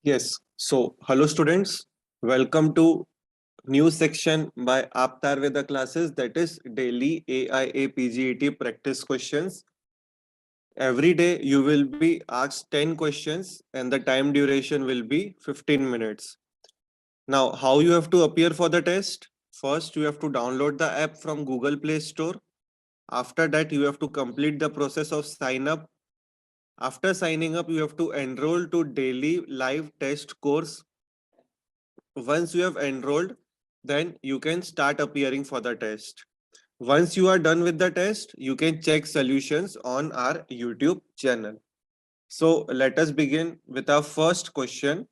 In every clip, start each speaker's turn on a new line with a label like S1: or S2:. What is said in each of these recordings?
S1: Yes. So, hello students. Welcome to new section by Aptar Veda classes, that is daily AIA PGET practice questions. Every day you will be asked 10 questions and the time duration will be 15 minutes. Now, how you have to appear for the test? First, you have to download the app from Google Play Store. After that, you have to complete the process of sign up. After signing up, you have to enroll to daily live test course. Once you have enrolled, then you can start appearing for the test. Once you are done with the test, you can check solutions on our YouTube channel. So let us begin with our first question.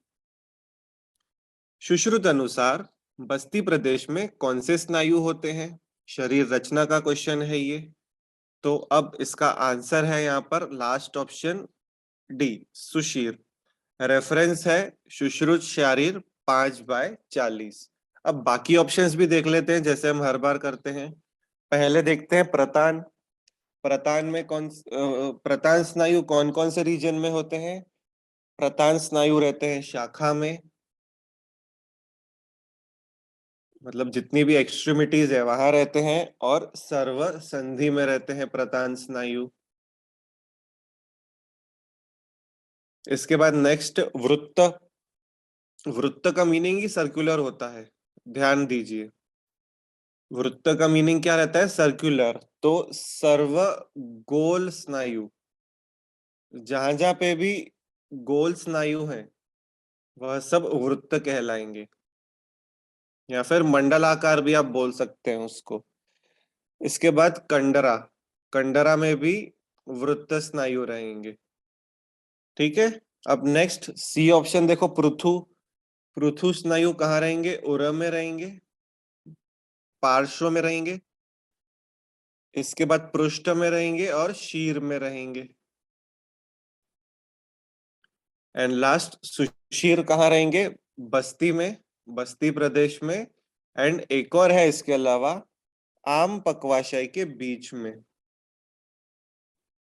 S1: Sushruta अनुसार बस्ती प्रदेश में कौन से स्नायु होते हैं? शरीर रचना का question है ये। तो अब इसका आंसर है यहाँ पर last option D, Sushir. Reference है सुश्रुत शारीर 5/40। अब बाकी ऑप्शंस भी देख लेते हैं जैसे हम हर बार करते हैं। पहले देखते हैं प्रतान। प्रतान में प्रतान स्नायु कौन कौन से रीजन में होते हैं? प्रतान स्नायु रहते हैं शाखा में, मतलब जितनी भी एक्सट्रीमिटीज है वहां रहते हैं, और सर्व संधि में रहते हैं प्रतान स्नायु। इसके बाद नेक्स्ट वृत्त। वृत्त का मीनिंग ही सर्कुलर होता है, ध्यान दीजिए। वृत्त का मीनिंग क्या रहता है? सर्कुलर। तो सर्व गोल स्नायु, जहां जहां पे भी गोल स्नायु है वह सब वृत्त कहलाएंगे, या फिर मंडलाकार भी आप बोल सकते हैं उसको। इसके बाद कंडरा। कंडरा में भी वृत्त स्नायु रहेंगे। ठीक है। अब नेक्स्ट सी ऑप्शन देखो, पृथु। पृथु स्नायु कहाँ रहेंगे? उरम में रहेंगे, पार्श्व में रहेंगे, इसके बाद पृष्ठ में रहेंगे और शीर में रहेंगे। एंड लास्ट सुशीर कहाँ रहेंगे? बस्ती में, बस्ती प्रदेश में। एंड एक और है इसके अलावा, आम पक्वाशय के बीच में,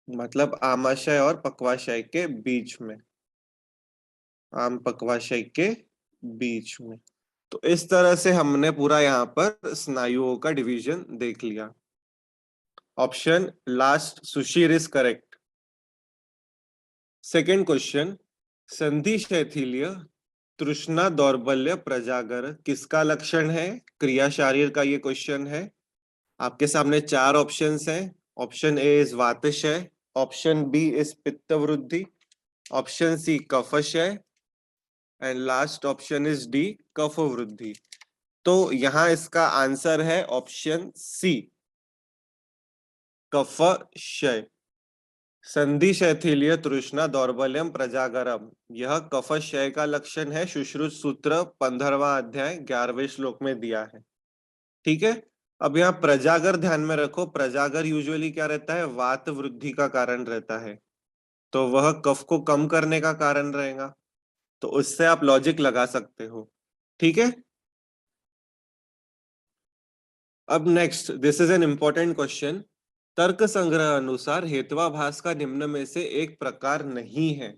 S1: मतलब आमाशय और पक्वाशय के बीच में, आम पक्वाशय के बीच में। तो इस तरह से हमने पूरा यहाँ पर स्नायुओं का डिवीजन देख लिया। Option last Sushir is correct. Second question, संधि शैथिल्य तृष्णा दौर्बल्य प्रजागर किसका लक्षण है? क्रिया शारीर का ये क्वेश्चन है। आपके सामने 4 ऑप्शंस हैं। ऑप्शन ए इज वातशय, ऑप्शन बी इज पित्त वृद्धि, ऑप्शन सी कफशय, and last option is D कफ वृद्धि। तो यहां इसका आंसर है ऑप्शन सी, कफशय। संधि शैथिल्य तृष्णा दौर्बल्यम प्रजागरम, यह कफशय का लक्षण है। सुश्रुत सूत्र 15वां अध्याय 11वें श्लोक में दिया है। ठीक है। अब यहाँ प्रजागर ध्यान में रखो। प्रजागर यूजुअली क्या रहता है? वात वृद्धि का कारण रहता है, तो वह कफ को कम करने का कारण रहेगा। तो उससे आप लॉजिक लगा सकते हो। ठीक है। अब next, this is an important question. तर्क संग्रह अनुसार हेत्वाभास का निम्न में से एक प्रकार नहीं है।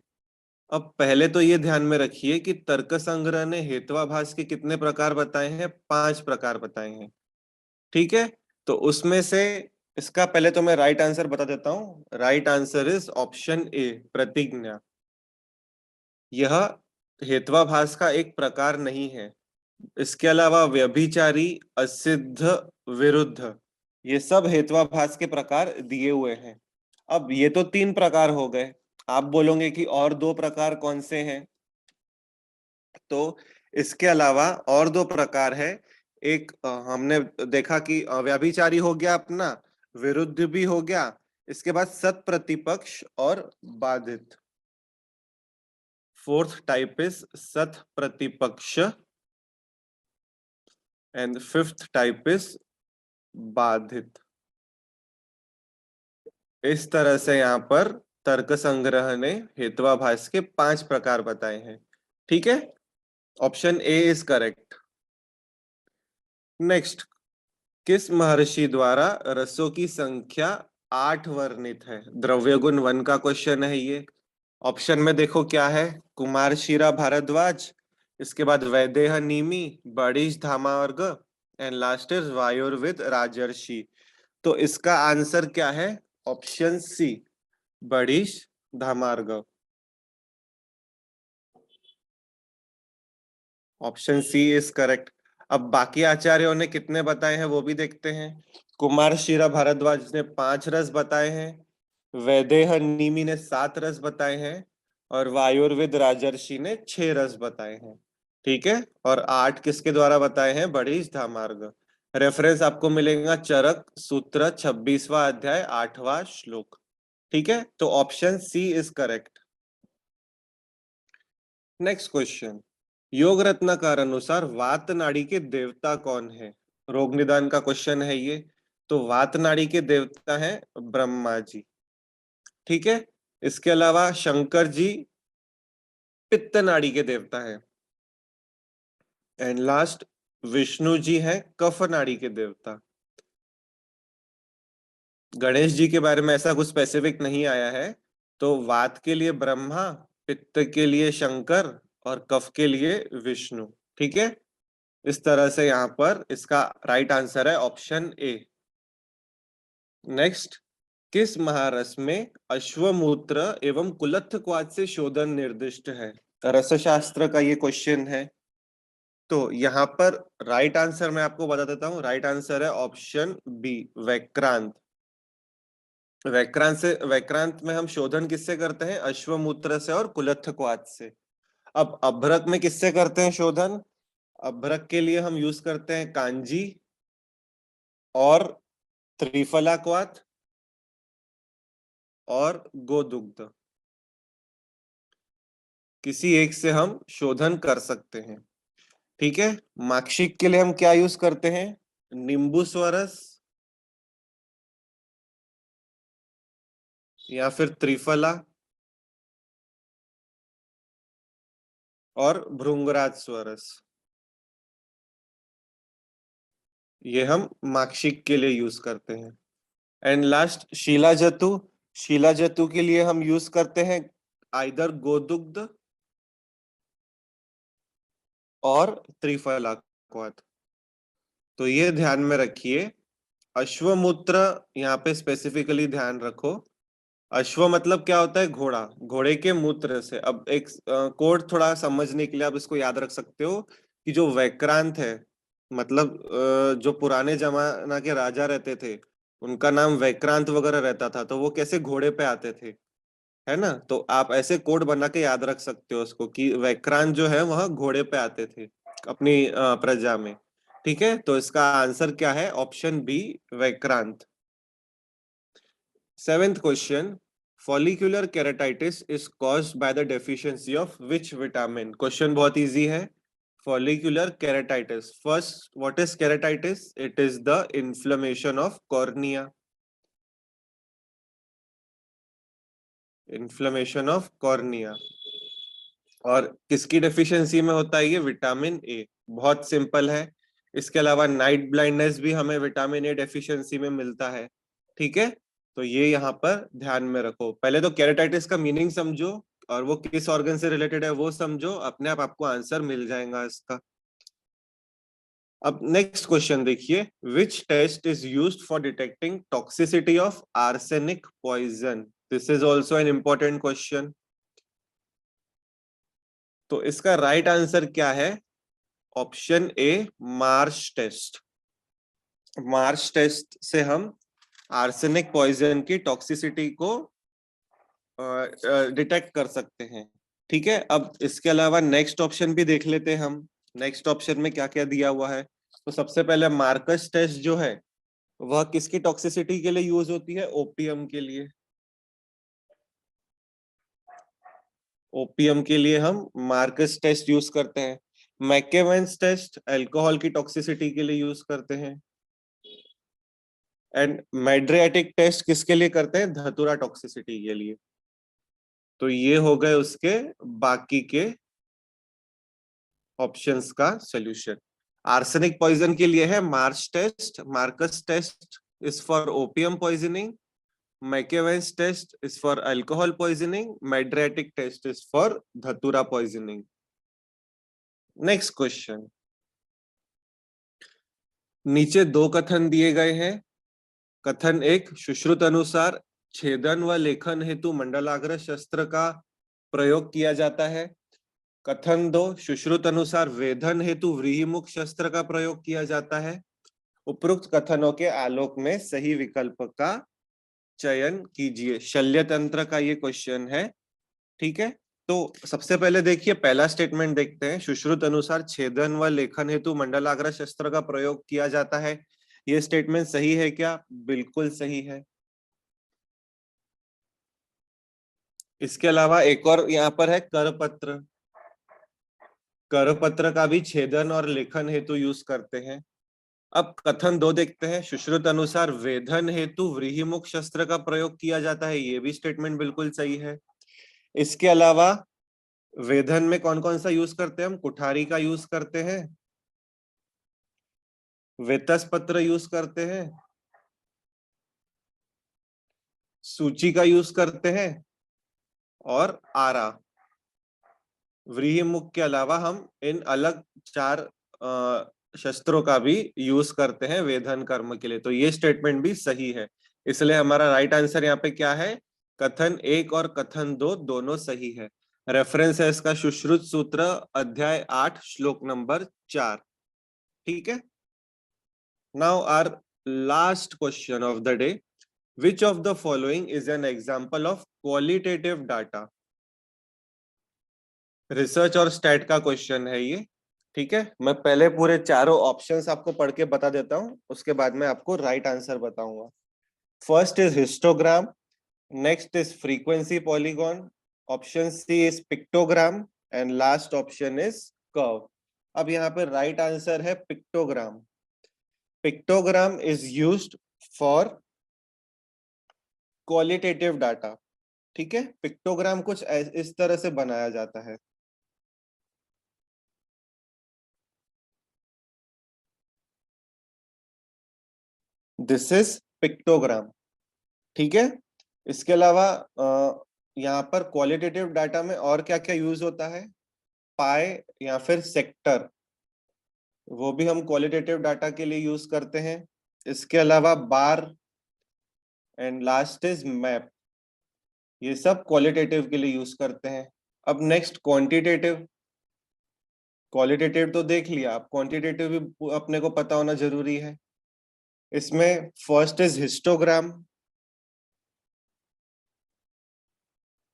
S1: अब पहले तो ये ध्यान में रखिए कि तर्क संग्रह ने हेत्वाभास के कितने प्रकार बताए हैं? 5 प्रकार बताए हैं। ठीक है। तो उसमें से इसका पहले तो मैं राइट आंसर बता देता हूं। Right answer is option A, प्रतिज्ञा। यह हेत्वाभास का एक प्रकार नहीं है। इसके अलावा व्यभिचारी, असिद्ध, विरुद्ध, ये सब हेत्वाभास के प्रकार दिए हुए हैं। अब ये तो 3 प्रकार हो गए। आप बोलोगे कि और 2 प्रकार कौन से हैं? तो इसके अलावा और 2 प्रकार है। एक हमने देखा कि व्यभिचारी हो गया अपना, विरुद्ध भी हो गया, इसके बाद सत प्रतिपक्ष और बाधित। फोर्थ टाइप इज सत प्रतिपक्ष एंड फिफ्थ टाइप इज बाधित। इस तरह से यहाँ पर तर्क संग्रह ने हेत्वाभास के 5 प्रकार बताए हैं। ठीक है। Option A is correct. Next, किस महर्षि द्वारा रसों की संख्या 8 वर्णित है? द्रव्य गुण 1 का क्वेश्चन है ये। ऑप्शन में देखो क्या है, कुमार शीरा भारद्वाज, इसके बाद Vaideha Nimi, Badish Dhamavarg, and last is Vayurvid राजर्षि। तो इसका आंसर क्या है? Option C, Badish Dhamarg. Option C is correct. अब बाकी आचार्यों ने कितने बताए हैं वो भी देखते हैं। कुमार शीरा भारद्वाज ने 5 रस बताए हैं, वैदेह नीमी ने 7 रस बताए हैं, और वायुर्विद राजर्षि ने 6 रस बताए हैं। ठीक है, और 8 किसके द्वारा बताए हैं? बड़ीश धामार्ग। रेफरेंस आपको मिलेगा चरक सूत्र 26वां अध्याय 8वां श्लोक। ठीक है, तो option C is correct. Next question, Yoga Ratnakar अनुसार वात नाड़ी के देवता कौन है? रोग निदान का क्वेश्चन है ये। तो वात नाड़ी के देवता हैं ब्रह्मा जी। ठीक है, इसके अलावा शंकर जी पित्त नाड़ी के देवता हैं, एंड लास्ट विष्णु जी हैं कफ नाड़ी के देवता। गणेश जी के बारे में ऐसा कुछ स्पेसिफिक नहीं आया है। तो वात के लिए ब्रह्मा, पित्त के लिए शंकर, और कफ के लिए विष्णु। ठीक है, इस तरह से यहाँ पर इसका राइट आंसर है ऑप्शन ए। नेक्स्ट, किस महारस में अश्वमूत्र एवं कुलत्थ क्वाथ से शोधन निर्दिष्ट है? रसशास्त्र का ये क्वेश्चन है। तो यहाँ पर राइट आंसर मैं आपको बता देता हूँ, राइट आंसर है ऑप्शन बी, वैक्रांत। वैक्रांत में हम शोधन किससे करते हैं? अश्वमूत्र से और कुलत्थ क्वाथ से। अब अभ्रक में किससे करते हैं शोधन? अभ्रक के लिए हम यूज करते हैं कांजी और त्रिफला क्वाथ और गोदुग्ध। किसी एक से हम शोधन कर सकते हैं। ठीक है, माक्षिक के लिए हम क्या यूज करते हैं? नींबू स्वरस या फिर त्रिफला और भृंगराज स्वरस। ये हम माक्षिक के लिए यूज करते हैं। एंड लास्ट शीला जतु। शीला जतु के लिए हम यूज करते हैं आइदर गोदुग्ध और त्रिफला क्वाथ। तो ये ध्यान में रखिए। अश्वमूत्र यहाँ पे स्पेसिफिकली ध्यान रखो। अश्व मतलब क्या होता है? घोड़ा। घोड़े के मूत्र से। अब एक कोड थोड़ा समझने के लिए आप इसको याद रख सकते हो कि जो वैक्रांत है, मतलब जो पुराने जमाना के राजा रहते थे उनका नाम वैक्रांत वगैरह रहता था, तो वो कैसे घोड़े पे आते थे, है ना? तो आप ऐसे कोड बना के याद रख सकते हो उसको कि वैक्रांत जो है वह घोड़े पे आते थे अपनी प्रजा में। ठीक है, तो इसका आंसर क्या है? ऑप्शन बी, वैक्रांत। Seventh question, follicular keratitis is caused by the deficiency of which vitamin? Question बहुत easy है। Follicular keratitis. First, what is keratitis? It is the inflammation of cornea. Inflammation of cornea. और किसकी deficiency में होता है ये? Vitamin A. बहुत simple है। इसके अलावा नाइट ब्लाइंडनेस भी हमें विटामिन ए डेफिशिएंसी में मिलता है। ठीक है, तो ये यहाँ पर ध्यान में रखो। पहले तो केराटाइटिस का मीनिंग समझो और वो किस ऑर्गन से रिलेटेड है वो समझो, अपने आप आपको आंसर मिल जाएगा इसका। अब नेक्स्ट क्वेश्चन देखिए, which test is used for detecting toxicity of arsenic poison? This is also an important question. तो इसका राइट आंसर क्या है? Option A, Marsh test. Marsh test से हम आर्सेनिक पॉइजन की टॉक्सिसिटी को डिटेक्ट कर सकते हैं। ठीक है, अब इसके अलावा नेक्स्ट ऑप्शन भी देख लेते हैं हम। नेक्स्ट ऑप्शन में क्या क्या दिया हुआ है? तो सबसे पहले मार्कस टेस्ट जो है वह किसकी टॉक्सिसिटी के लिए यूज होती है? ओपीएम के लिए। ओपीएम के लिए हम मार्कस टेस्ट यूज करते हैं। मैकेवेंस टेस्ट अल्कोहल की टॉक्सिसिटी के लिए यूज करते हैं। एंड मेड्रियाटिक टेस्ट किसके लिए करते हैं? धतूरा टॉक्सिसिटी के लिए। तो ये हो गए उसके बाकी के ऑप्शंस का सॉल्यूशन। आर्सेनिक पॉइजन के लिए है Marsh test, Marquis test is for opium poisoning, McEwen's test is for alcohol poisoning, mydriatic test is for dhatura poisoning. Next question, नीचे दो कथन दिए गए हैं। कथन एक, सुश्रुत अनुसार छेदन व लेखन हेतु मंडलाग्र शस्त्र का प्रयोग किया जाता है। कथन दो, सुश्रुत अनुसार वेधन हेतु व्रीहिमुख शस्त्र का प्रयोग किया जाता है। उपरोक्त कथनों के आलोक में सही विकल्प का चयन कीजिए। शल्य तंत्र का ये क्वेश्चन है, ठीक है। तो सबसे पहले देखिए पहला स्टेटमेंट देखते हैं, सुश्रुत अनुसार छेदन व लेखन हेतु मंडलाग्र शस्त्र का प्रयोग किया जाता है। ये स्टेटमेंट सही है क्या? बिल्कुल सही है। इसके अलावा एक और यहाँ पर है करपत्र। करपत्र का भी छेदन और लेखन हेतु यूज करते हैं। अब कथन दो देखते हैं, सुश्रुत अनुसार वेधन हेतु व्रीहिमुख शस्त्र का प्रयोग किया जाता है। ये भी स्टेटमेंट बिल्कुल सही है। इसके अलावा वेधन में कौन कौन सा यूज करते हैं हम? कुठारी का यूज करते हैं, वेतस पत्र यूज करते हैं, सूची का यूज करते हैं और आरा। व्रीहिमुख के अलावा हम इन अलग चार शस्त्रों का भी यूज करते हैं वेधन कर्म के लिए। तो ये स्टेटमेंट भी सही है, इसलिए हमारा राइट आंसर यहाँ पे क्या है? कथन एक और कथन दो दोनों सही है। रेफरेंस है इसका सुश्रुत सूत्र अध्याय 8 श्लोक नंबर 4। ठीक है। Now our last question of the day, which of the following is an example of qualitative data? Research और स्टैट का क्वेश्चन है ये, ठीक है। मैं पहले पूरे चारों ऑप्शंस आपको पढ़ के बता देता हूं, उसके बाद में आपको राइट आंसर बताऊंगा। First is histogram, next is frequency polygon, option C is pictogram and last option is curve. अब यहाँ पे राइट आंसर है pictogram. Pictogram is used for qualitative data, ठीक है। पिक्टोग्राम कुछ इस तरह से बनाया जाता है। दिस इज पिक्टोग्राम, ठीक है। इसके अलावा यहाँ पर क्वालिटेटिव डाटा में और क्या क्या यूज होता है? पाई या फिर सेक्टर, वो भी हम क्वालिटेटिव डाटा के लिए यूज करते हैं। इसके अलावा बार एंड लास्ट इज मैप, ये सब क्वालिटेटिव के लिए यूज करते हैं। अब नेक्स्ट क्वांटिटेटिव। क्वालिटेटिव तो देख लिया, अब क्वांटिटेटिव भी अपने को पता होना जरूरी है। इसमें फर्स्ट इज हिस्टोग्राम,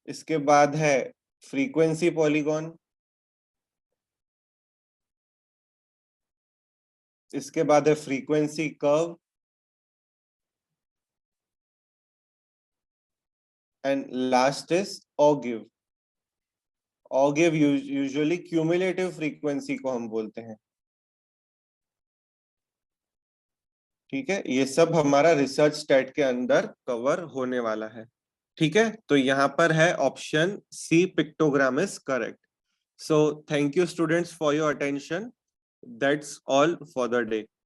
S1: इसके बाद है फ्रीक्वेंसी पॉलीगॉन, इसके बाद है frequency curve and last is ogive. Ogive usually cumulative frequency को हम बोलते हैं, ठीक है। ये सब हमारा रिसर्च स्टैट के अंदर कवर होने वाला है, ठीक है। तो यहाँ पर है option C, pictogram is correct. So thank you students for your attention. That's all for the day.